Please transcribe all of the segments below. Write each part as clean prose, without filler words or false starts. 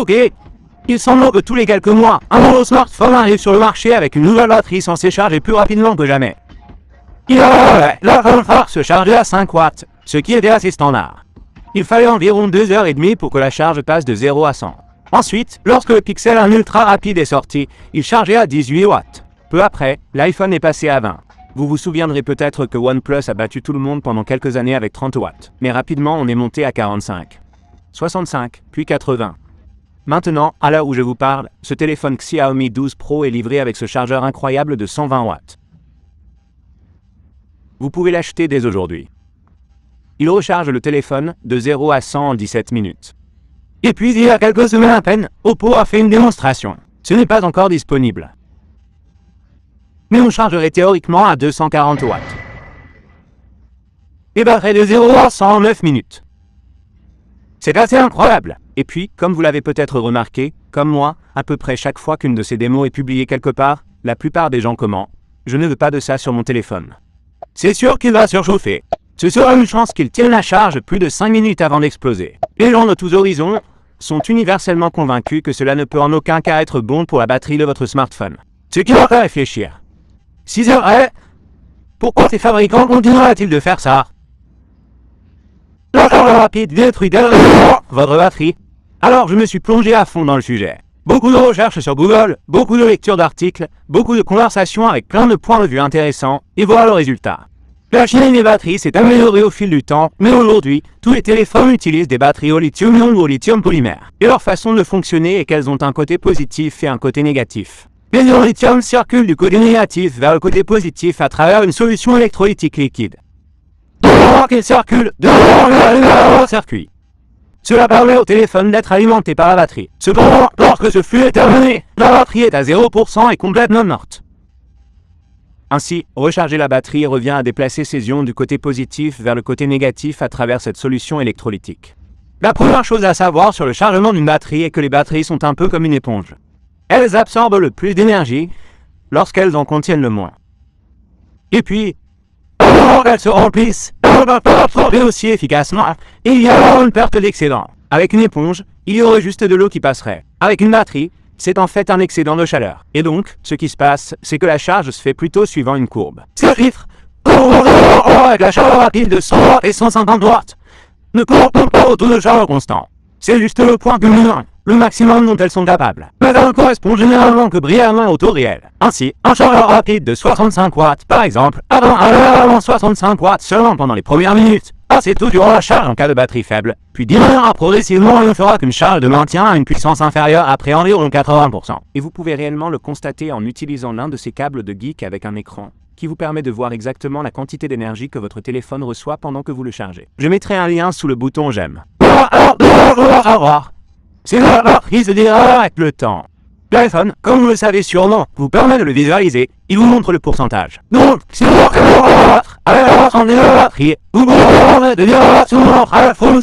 Ok. Il semble que tous les quelques mois, un nouveau smartphone arrive sur le marché avec une nouvelle batterie censée charger plus rapidement que jamais. Il va falloir se charger à 5 watts, ce qui était assez standard. Il fallait environ 2h30 pour que la charge passe de 0 à 100. Ensuite, lorsque le Pixel 1 ultra rapide est sorti, il chargeait à 18 watts. Peu après, l'iPhone est passé à 20. Vous vous souviendrez peut-être que OnePlus a battu tout le monde pendant quelques années avec 30 watts. Mais rapidement on est monté à 45, 65, puis 80. Maintenant, à l'heure où je vous parle, ce téléphone Xiaomi 12 Pro est livré avec ce chargeur incroyable de 120 watts. Vous pouvez l'acheter dès aujourd'hui. Il recharge le téléphone de 0 à 100 en 17 minutes. Et puis il y a quelques semaines à peine, Oppo a fait une démonstration. Ce n'est pas encore disponible. Mais on chargerait théoriquement à 240 watts. Et batterie de 0 à 100 en 9 minutes. C'est assez incroyable. Et puis, comme vous l'avez peut-être remarqué, comme moi, à peu près chaque fois qu'une de ces démos est publiée quelque part, la plupart des gens commentent « Je ne veux pas de ça sur mon téléphone ». C'est sûr qu'il va surchauffer. Ce sera une chance qu'il tienne la charge plus de 5 minutes avant d'exploser. Les gens de tous horizons sont universellement convaincus que cela ne peut en aucun cas être bon pour la batterie de votre smartphone. Ce qui leur fait réfléchir. Si c'est vrai, pourquoi ces fabricants continueraient-ils de faire ça? La charge rapide détruit votre batterie. Alors je me suis plongé à fond dans le sujet. Beaucoup de recherches sur Google, beaucoup de lectures d'articles, beaucoup de conversations avec plein de points de vue intéressants, et voilà le résultat. La chimie des batteries s'est améliorée au fil du temps, mais aujourd'hui, tous les téléphones utilisent des batteries au lithium-ion ou au lithium polymère. Et leur façon de fonctionner est qu'elles ont un côté positif et un côté négatif. Les ions lithium circulent du côté négatif vers le côté positif à travers une solution électrolytique liquide. Qu'ils circulent dans le circuit. Cela permet au téléphone d'être alimenté par la batterie. Cependant, lorsque ce flux est terminé, la batterie est à 0% et complètement morte. Ainsi, recharger la batterie revient à déplacer ces ions du côté positif vers le côté négatif à travers cette solution électrolytique. La première chose à savoir sur le chargement d'une batterie est que les batteries sont un peu comme une éponge. Elles absorbent le plus d'énergie lorsqu'elles en contiennent le moins. Et puis, alors elles se remplissent, elles ne peuvent pas absorber aussi efficacement, et il y a alors une perte d'excédent. Avec une éponge, il y aurait juste de l'eau qui passerait. Avec une batterie, c'est en fait un excédent de chaleur. Et donc, ce qui se passe, c'est que la charge se fait plutôt suivant une courbe. Ces chiffres, avec la chaleur rapide de 100 watts et 150 watts, ne correspondent pas au taux de chaleur constant. C'est juste le point culminant, le maximum dont elles sont capables. Mais elles ne correspondent généralement que brièvement au taux réel. Ainsi, un chargeur rapide de 65 watts, par exemple, avant 65 watts seulement pendant les premières minutes. Assez tôt durant la charge en cas de batterie faible, puis diminuera progressivement et ne fera qu'une charge de maintien à une puissance inférieure après environ 80%. Et vous pouvez réellement le constater en utilisant l'un de ces câbles de geek avec un écran, qui vous permet de voir exactement la quantité d'énergie que votre téléphone reçoit pendant que vous le chargez. Je mettrai un lien sous le bouton j'aime. C'est la batterie se dégrade avec le temps. L'iPhone, comme vous le savez sûrement, vous permet de le visualiser, il vous montre le pourcentage. Donc, si vous marquez avec la santé de la batterie, vous pouvez de direction entre iPhone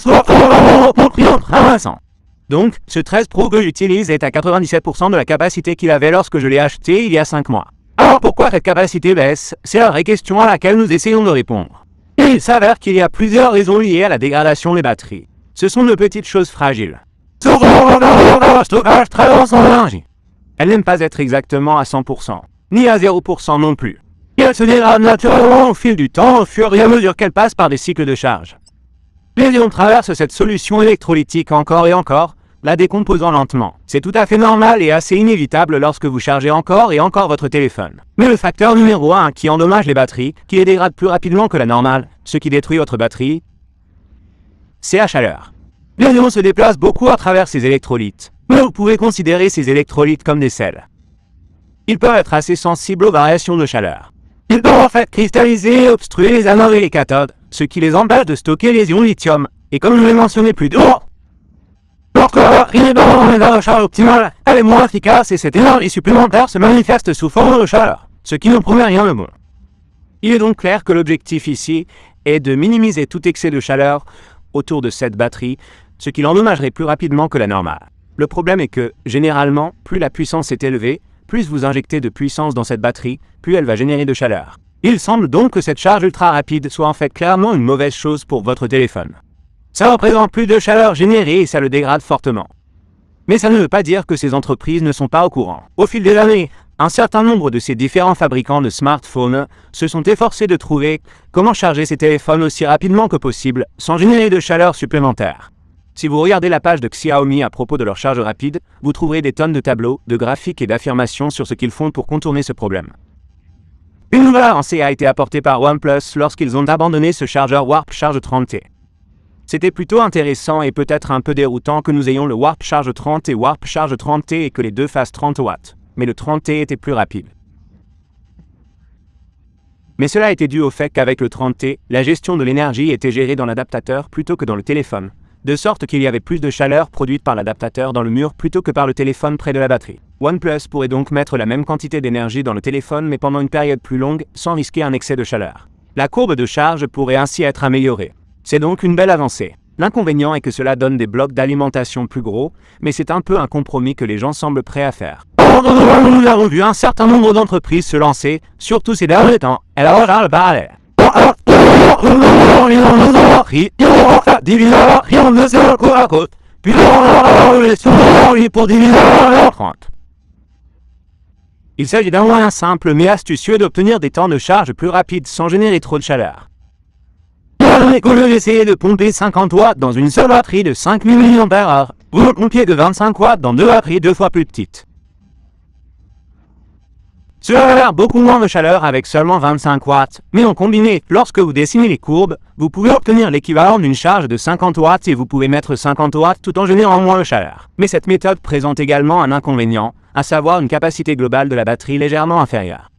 Donc, ce 13 Pro que j'utilise est à 97% de la capacité qu'il avait lorsque je l'ai acheté il y a 5 mois. Alors pourquoi cette capacité baisse? C'est la vraie question à laquelle nous essayons de répondre. Et il s'avère qu'il y a plusieurs raisons liées à la dégradation des batteries. Ce sont de petites choses fragiles. Stockage très dense en énergie. Elle n'aime pas être exactement à 100%, ni à 0% non plus. Et elle se dégrade naturellement au fil du temps, au fur et à mesure qu'elle passe par des cycles de charge. Les ions traversent cette solution électrolytique encore et encore, la décomposant lentement. C'est tout à fait normal et assez inévitable lorsque vous chargez encore et encore votre téléphone. Mais le facteur numéro 1 qui endommage les batteries, qui les dégrade plus rapidement que la normale, ce qui détruit votre batterie, c'est la chaleur. Les ions se déplacent beaucoup à travers ces électrolytes, mais vous pouvez considérer ces électrolytes comme des sels. Ils peuvent être assez sensibles aux variations de chaleur. Ils peuvent en fait cristalliser et obstruer les anodes et les cathodes, ce qui les empêche de stocker les ions lithium. Et comme je l'ai mentionné plus tôt, lorsque la batterie est dans l'état de charge optimale, elle est moins efficace et cette énergie supplémentaire se manifeste sous forme de chaleur, ce qui ne promet rien de bon. Il est donc clair que l'objectif ici est de minimiser tout excès de chaleur autour de cette batterie, ce qui l'endommagerait plus rapidement que la normale. Le problème est que, généralement, plus la puissance est élevée, plus vous injectez de puissance dans cette batterie, plus elle va générer de chaleur. Il semble donc que cette charge ultra rapide soit en fait clairement une mauvaise chose pour votre téléphone. Ça représente plus de chaleur générée et ça le dégrade fortement. Mais ça ne veut pas dire que ces entreprises ne sont pas au courant. Au fil des années, un certain nombre de ces différents fabricants de smartphones se sont efforcés de trouver comment charger ces téléphones aussi rapidement que possible, sans générer de chaleur supplémentaire. Si vous regardez la page de Xiaomi à propos de leur charge rapide, vous trouverez des tonnes de tableaux, de graphiques et d'affirmations sur ce qu'ils font pour contourner ce problème. Une nouvelle avancée a été apportée par OnePlus lorsqu'ils ont abandonné ce chargeur Warp Charge 30T. C'était plutôt intéressant et peut-être un peu déroutant que nous ayons le Warp Charge 30 et Warp Charge 30T et que les deux fassent 30 watts, mais le 30T était plus rapide. Mais cela était dû au fait qu'avec le 30T, la gestion de l'énergie était gérée dans l'adaptateur plutôt que dans le téléphone, de sorte qu'il y avait plus de chaleur produite par l'adaptateur dans le mur plutôt que par le téléphone près de la batterie. OnePlus pourrait donc mettre la même quantité d'énergie dans le téléphone mais pendant une période plus longue sans risquer un excès de chaleur. La courbe de charge pourrait ainsi être améliorée. C'est donc une belle avancée. L'inconvénient est que cela donne des blocs d'alimentation plus gros, mais c'est un peu un compromis que les gens semblent prêts à faire. Nous avons vu un certain nombre d'entreprises se lancer, surtout ces derniers temps. Il s'agit d'un moyen simple mais astucieux d'obtenir des temps de charge plus rapides sans générer trop de chaleur. Au lieu d'essayer de pomper 50 watts dans une seule batterie de 5000 mAh, vous le pompiez de 25 watts dans deux batteries deux fois plus petites. Cela a l'air beaucoup moins de chaleur avec seulement 25 watts, mais en combiné, lorsque vous dessinez les courbes, vous pouvez obtenir l'équivalent d'une charge de 50 watts et vous pouvez mettre 50 watts tout en générant moins de chaleur. Mais cette méthode présente également un inconvénient, à savoir une capacité globale de la batterie légèrement inférieure.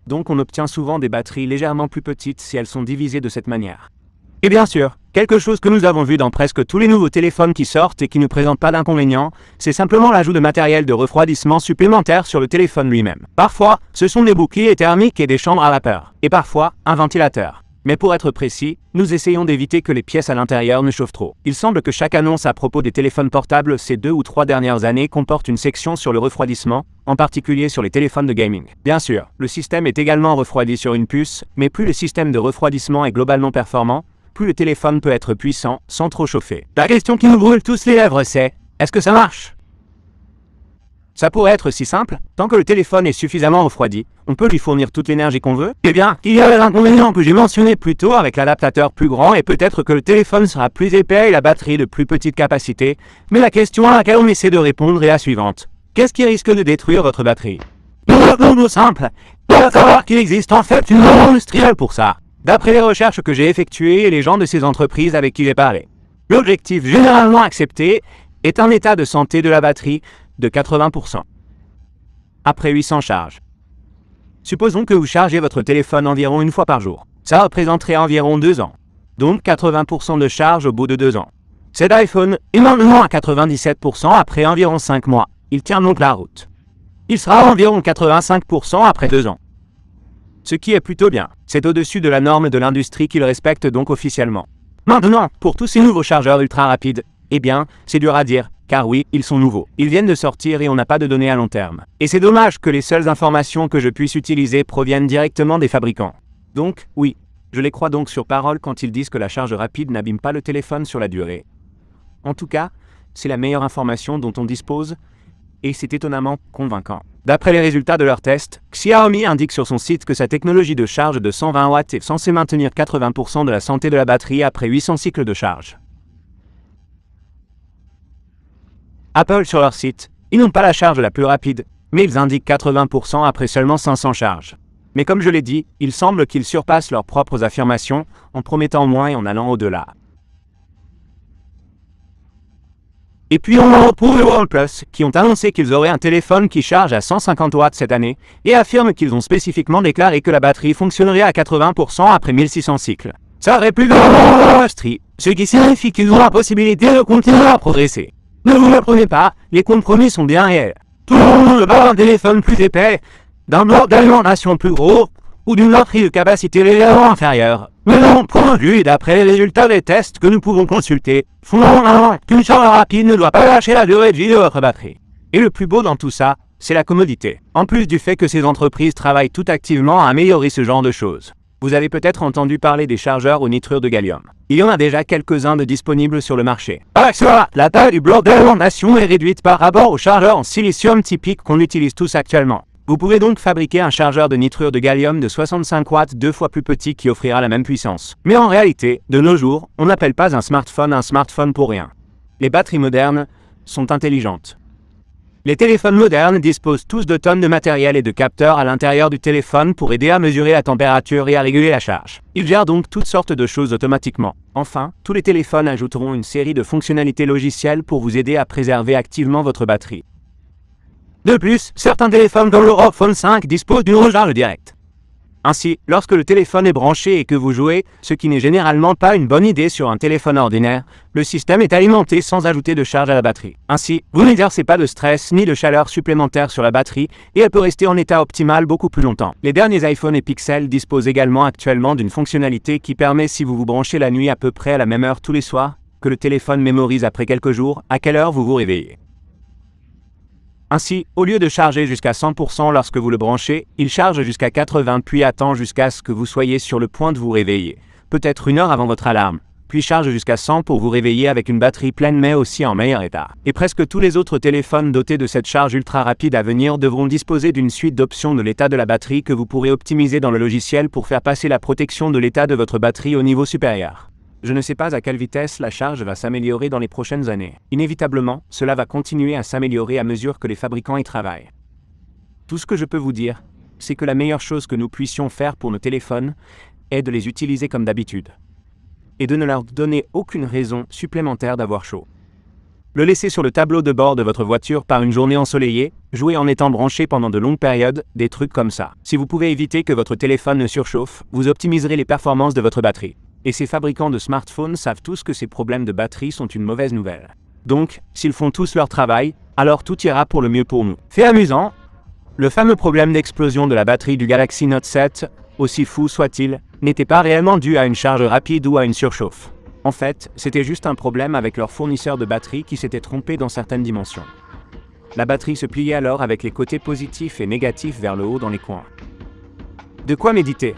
Donc on obtient souvent des batteries légèrement plus petites si elles sont divisées de cette manière. Et bien sûr, quelque chose que nous avons vu dans presque tous les nouveaux téléphones qui sortent et qui ne présentent pas d'inconvénients, c'est simplement l'ajout de matériel de refroidissement supplémentaire sur le téléphone lui-même. Parfois, ce sont des boucliers thermiques et des chambres à vapeur, et parfois, un ventilateur. Mais pour être précis, nous essayons d'éviter que les pièces à l'intérieur ne chauffent trop. Il semble que chaque annonce à propos des téléphones portables ces 2 ou 3 dernières années comporte une section sur le refroidissement, en particulier sur les téléphones de gaming. Bien sûr, le système est également refroidi sur une puce, mais plus le système de refroidissement est globalement performant, plus le téléphone peut être puissant sans trop chauffer. La question qui nous brûle tous les lèvres c'est, est-ce que ça marche ? Ça pourrait être si simple, tant que le téléphone est suffisamment refroidi, on peut lui fournir toute l'énergie qu'on veut. Eh bien, il y avait l'inconvénient que j'ai mentionné plus tôt avec l'adaptateur plus grand et peut-être que le téléphone sera plus épais et la batterie de plus petite capacité, mais la question à laquelle on essaie de répondre est la suivante. Qu'est-ce qui risque de détruire votre batterie ? Nous simple, il va savoir qu'il existe en fait une norme industrielle pour ça, d'après les recherches que j'ai effectuées et les gens de ces entreprises avec qui j'ai parlé. L'objectif généralement accepté est un état de santé de la batterie de 80%. Après 800 charges. Supposons que vous chargez votre téléphone environ une fois par jour. Ça représenterait environ 2 ans. Donc 80% de charge au bout de 2 ans. Cet iPhone est maintenant à 97% après environ 5 mois. Il tient donc la route. Il sera à environ 85% après 2 ans. Ce qui est plutôt bien. C'est au-dessus de la norme de l'industrie qu'il respecte donc officiellement. Maintenant, pour tous ces nouveaux chargeurs ultra rapides, eh bien, c'est dur à dire, car oui, ils sont nouveaux. Ils viennent de sortir et on n'a pas de données à long terme. Et c'est dommage que les seules informations que je puisse utiliser proviennent directement des fabricants. Donc, oui, je les crois donc sur parole quand ils disent que la charge rapide n'abîme pas le téléphone sur la durée. En tout cas, c'est la meilleure information dont on dispose, et c'est étonnamment convaincant. D'après les résultats de leurs tests, Xiaomi indique sur son site que sa technologie de charge de 120 watts est censée maintenir 80% de la santé de la batterie après 800 cycles de charge. Apple sur leur site, ils n'ont pas la charge la plus rapide, mais ils indiquent 80% après seulement 500 charges. Mais comme je l'ai dit, il semble qu'ils surpassent leurs propres affirmations en promettant moins et en allant au-delà. Et puis on retrouve OnePlus, qui ont annoncé qu'ils auraient un téléphone qui charge à 150 watts cette année, et affirment qu'ils ont spécifiquement déclaré que la batterie fonctionnerait à 80% après 1600 cycles. Ça aurait plus de l'industrie, ce qui signifie qu'ils ont la possibilité de continuer à progresser. Ne vous le prenez pas, les compromis sont bien réels. Tout le monde veut un téléphone plus épais, d'un bloc d'alimentation plus gros, ou d'une batterie de capacité légèrement inférieure. Mais de mon point de vue et d'après les résultats des tests que nous pouvons consulter, fondamentalement, qu'une charge rapide ne doit pas lâcher la durée de vie de votre batterie. Et le plus beau dans tout ça, c'est la commodité. En plus du fait que ces entreprises travaillent tout activement à améliorer ce genre de choses. Vous avez peut-être entendu parler des chargeurs au nitrure de gallium. Il y en a déjà quelques-uns de disponibles sur le marché. Avec cela, la taille du bloc d'alimentation est réduite par rapport aux chargeurs en silicium typiques qu'on utilise tous actuellement. Vous pouvez donc fabriquer un chargeur de nitrure de gallium de 65 watts 2 fois plus petit qui offrira la même puissance. Mais en réalité, de nos jours, on n'appelle pas un smartphone pour rien. Les batteries modernes sont intelligentes. Les téléphones modernes disposent tous de tonnes de matériel et de capteurs à l'intérieur du téléphone pour aider à mesurer la température et à réguler la charge. Ils gèrent donc toutes sortes de choses automatiquement. Enfin, tous les téléphones ajouteront une série de fonctionnalités logicielles pour vous aider à préserver activement votre batterie. De plus, certains téléphones comme le ROG Phone 5 disposent d'une recharge directe. Ainsi, lorsque le téléphone est branché et que vous jouez, ce qui n'est généralement pas une bonne idée sur un téléphone ordinaire, le système est alimenté sans ajouter de charge à la batterie. Ainsi, vous n'exercez pas de stress ni de chaleur supplémentaire sur la batterie et elle peut rester en état optimal beaucoup plus longtemps. Les derniers iPhone et Pixel disposent également actuellement d'une fonctionnalité qui permet, si vous vous branchez la nuit à peu près à la même heure tous les soirs, que le téléphone mémorise après quelques jours à quelle heure vous vous réveillez. Ainsi, au lieu de charger jusqu'à 100% lorsque vous le branchez, il charge jusqu'à 80 puis attend jusqu'à ce que vous soyez sur le point de vous réveiller, peut-être une heure avant votre alarme, puis charge jusqu'à 100 pour vous réveiller avec une batterie pleine mais aussi en meilleur état. Et presque tous les autres téléphones dotés de cette charge ultra rapide à venir devront disposer d'une suite d'options de l'état de la batterie que vous pourrez optimiser dans le logiciel pour faire passer la protection de l'état de votre batterie au niveau supérieur. Je ne sais pas à quelle vitesse la charge va s'améliorer dans les prochaines années. Inévitablement, cela va continuer à s'améliorer à mesure que les fabricants y travaillent. Tout ce que je peux vous dire, c'est que la meilleure chose que nous puissions faire pour nos téléphones est de les utiliser comme d'habitude. Et de ne leur donner aucune raison supplémentaire d'avoir chaud. Le laisser sur le tableau de bord de votre voiture par une journée ensoleillée, jouer en étant branché pendant de longues périodes, des trucs comme ça. Si vous pouvez éviter que votre téléphone ne surchauffe, vous optimiserez les performances de votre batterie. Et ces fabricants de smartphones savent tous que ces problèmes de batterie sont une mauvaise nouvelle. Donc, s'ils font tous leur travail, alors tout ira pour le mieux pour nous. Fait amusant, le fameux problème d'explosion de la batterie du Galaxy Note 7, aussi fou soit-il, n'était pas réellement dû à une charge rapide ou à une surchauffe. En fait, c'était juste un problème avec leur fournisseur de batterie qui s'était trompé dans certaines dimensions. La batterie se pliait alors avec les côtés positifs et négatifs vers le haut dans les coins. De quoi méditer.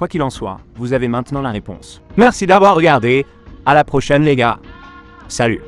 Quoi qu'il en soit, vous avez maintenant la réponse. Merci d'avoir regardé, à la prochaine les gars. Salut.